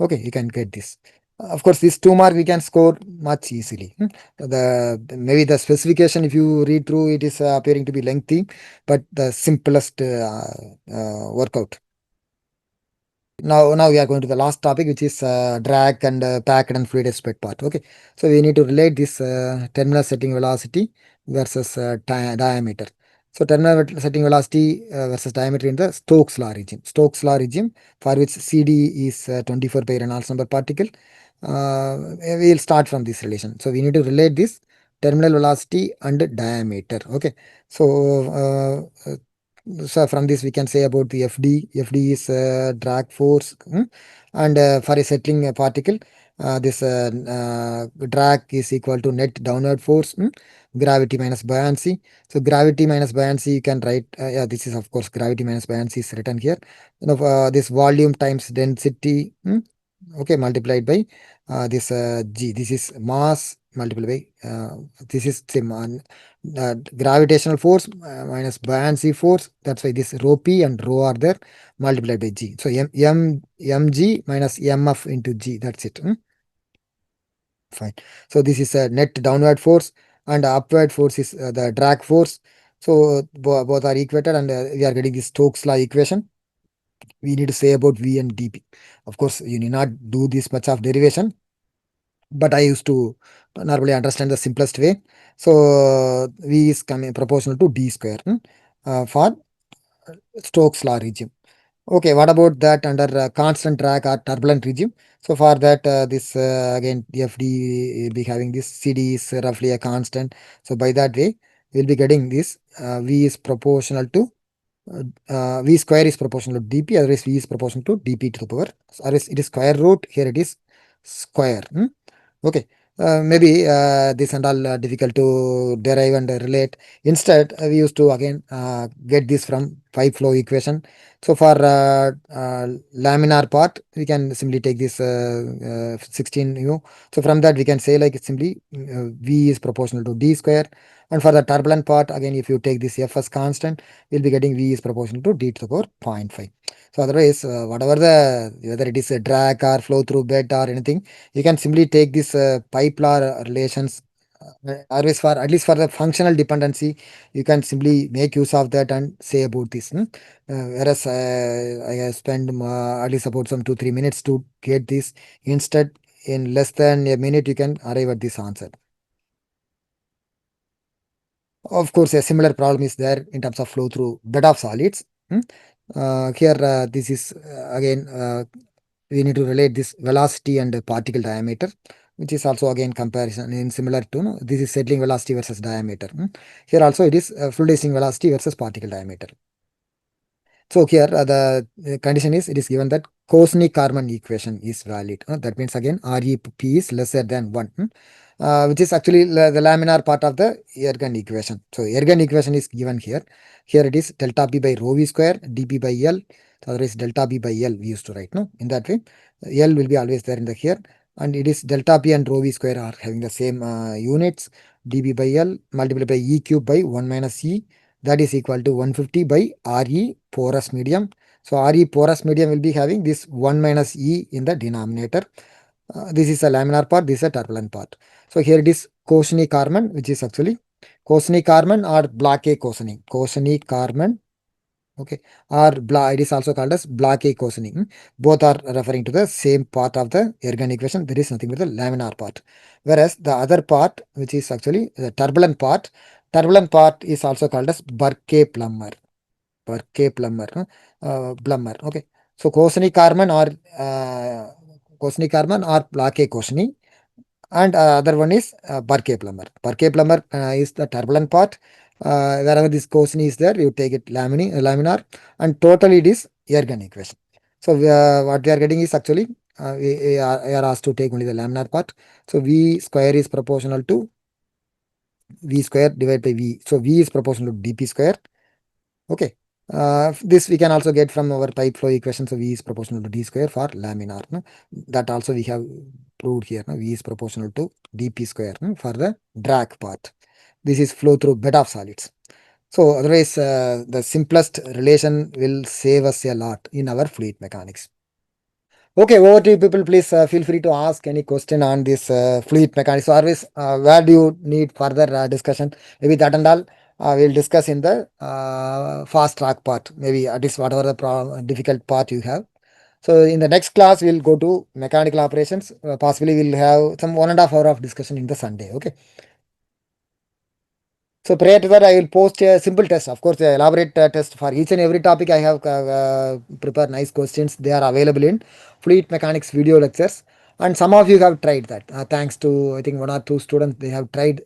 Okay, you can get this. Of course, this 2 mark we can score much easily. Maybe the specification, if you read through, it is appearing to be lengthy, but the simplest workout. Now we are going to the last topic, which is drag and packed and fluid spread part. Okay, so we need to relate this terminal setting velocity versus diameter. So terminal setting velocity versus diameter in the Stokes law regime. Stokes law regime, for which CD is 24 by Reynolds number particle. We will start from this relation. So we need to relate this terminal velocity and diameter. Okay, so from this we can say about the FD. FD is drag force, and for a settling particle, this drag is equal to net downward force, gravity minus buoyancy. So gravity minus buoyancy you can write, yeah, this is of course gravity minus buoyancy is written here. This volume times density, okay, multiplied by this g. This is mass multiplied by this is same gravitational force minus buoyancy force. That's why this rho p and rho are there, multiplied by g. So mg minus mf into g. That's it. Fine. So this is a net downward force, and upward force is the drag force. So both are equated, and we are getting this Stokes law equation. We need to say about V and dP. Of course, you need not do this much of derivation, but I used to normally understand the simplest way. So V is coming proportional to d square, for Stokes law regime. Okay, what about that under constant drag or turbulent regime? So for that, this again FD will be having this CD is roughly a constant. So by that way, we'll be getting this V is proportional to V square is proportional to dP, otherwise V is proportional to dP to the power. Otherwise it is square root. Here it is square. Okay. Maybe this and all difficult to derive and relate. Instead, we used to again get this from pipe flow equation. So for laminar part, we can simply take this 16 So from that, we can say like simply V is proportional to d square. And for the turbulent part, again, if you take this F as constant, we'll be getting V is proportional to d to the power 0.5. So otherwise, whatever whether it is a drag or flow through bed or anything, you can simply take this pipe law relations, always for at least for the functional dependency, you can simply make use of that and say about this. Whereas I have spent at least about some 2-3 minutes to get this. Instead, in less than a minute, you can arrive at this answer. Of course, a similar problem is there in terms of flow through bed of solids. Here, this is again, we need to relate this velocity and particle diameter, which is also again comparison in similar to, this is settling velocity versus diameter. Here also it is fluidizing velocity versus particle diameter. So here the condition is, it is given that Cosny-Kármán equation is valid. That means again REP is lesser than 1, which is actually the laminar part of the Ergun equation. So Ergun equation is given here. Here it is delta P by rho V square dP by L. So otherwise delta P by L we used to write, no? In that way, L will be always there in the here. And it is delta P and rho V square are having the same units. dB by L multiplied by E cube by 1 minus E, that is equal to 150 by Re porous medium. So Re porous medium will be having this 1 minus E in the denominator. This is a laminar part, this is a turbulent part. So here it is Cosny-Kármán, which is actually Cosny-Kármán or Blaake-Cosny. Cosny-Kármán, okay, or it is also called as Blaake-Cosny. Both are referring to the same part of the Ergun equation. There is nothing but the laminar part. Whereas the other part, which is actually the turbulent part is also called as Burke-Plummer. Burke-Plummer, Plummer. Okay. So Cosny-Kármán or Blaake-Cosny, and other one is Burke-Plummer. Burke-Plummer is the turbulent part. Wherever this Cosny is there, you take it laminar, and totally it is Ergun equation. So what we are getting is actually we are asked to take only the laminar part. So V square is proportional to V square divided by V. So V is proportional to dP square. Okay. This we can also get from our pipe flow equation. So V is proportional to d square for laminar. No? That also we have proved here. No? V is proportional to dP square, no? For the drag part. This is flow through bed of solids. So otherwise, the simplest relation will save us a lot in our fluid mechanics. Okay, over to you people. Please feel free to ask any question on this fluid mechanics. So always, where do you need further discussion? Maybe that and all we'll discuss in the fast track part. Maybe at least whatever the difficult part you have. So in the next class, we'll go to mechanical operations. Possibly we'll have some 1.5 hour of discussion in the Sunday. Okay. So prior to that, I will post a simple test. Of course, the elaborate test for each and every topic. I have prepared nice questions. They are available in fluid mechanics video lectures. And some of you have tried that. Thanks to, I think, 1 or 2 students, they have tried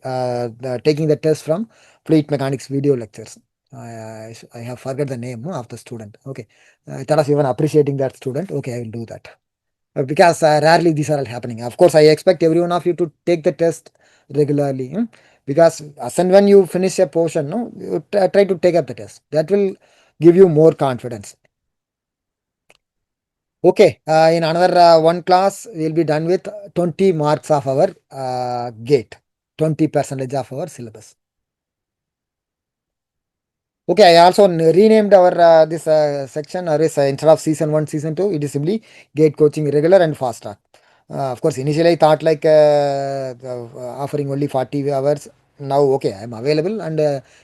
taking the test from fluid mechanics video lectures. I have forgot the name of the student. Okay. I thought of even appreciating that student. Okay, I will do that. because rarely these are all happening. Of course, I expect every one of you to take the test regularly, because as and when you finish a portion, no, you try to take up the test. That will give you more confidence. Okay, in another one class, we'll be done with 20 marks of our GATE, 20% of our syllabus. Okay, I also renamed our this section, or is instead of season 1, season 2, it is simply GATE coaching regular and fast track. Of course, initially I thought like offering only 40 hours. Now, okay, I'm available, and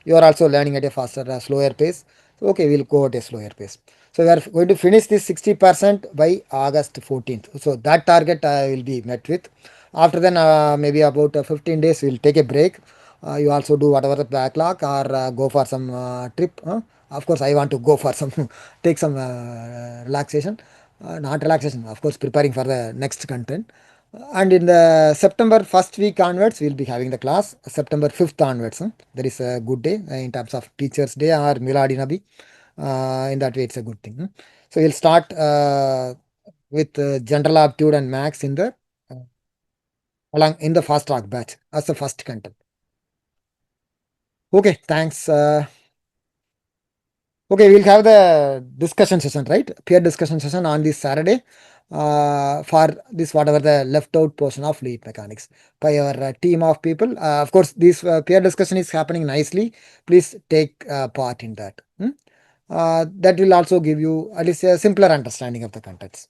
you are also learning at a faster, slower pace. So, okay, we'll go at a slower pace. So, we are going to finish this 60% by August 14th. So, that target will be met with. After then, maybe about 15 days, we'll take a break. You also do whatever the backlog, or go for some trip. Of course, I want to go for some, take some relaxation. Not relaxation, of course, preparing for the next content. And in the September first week onwards, we'll be having the class. September 5th onwards, there is a good day in terms of Teachers' Day or Miladi Nabi. In that way, it's a good thing. So we'll start with general aptitude and max in the along in the fast track batch as the first content. Okay, thanks. Okay, we'll have the discussion session, right? Peer discussion session on this Saturday for this whatever the left out portion of fluid mechanics by our team of people. Of course, this peer discussion is happening nicely. Please take part in that. That will also give you at least a simpler understanding of the contents.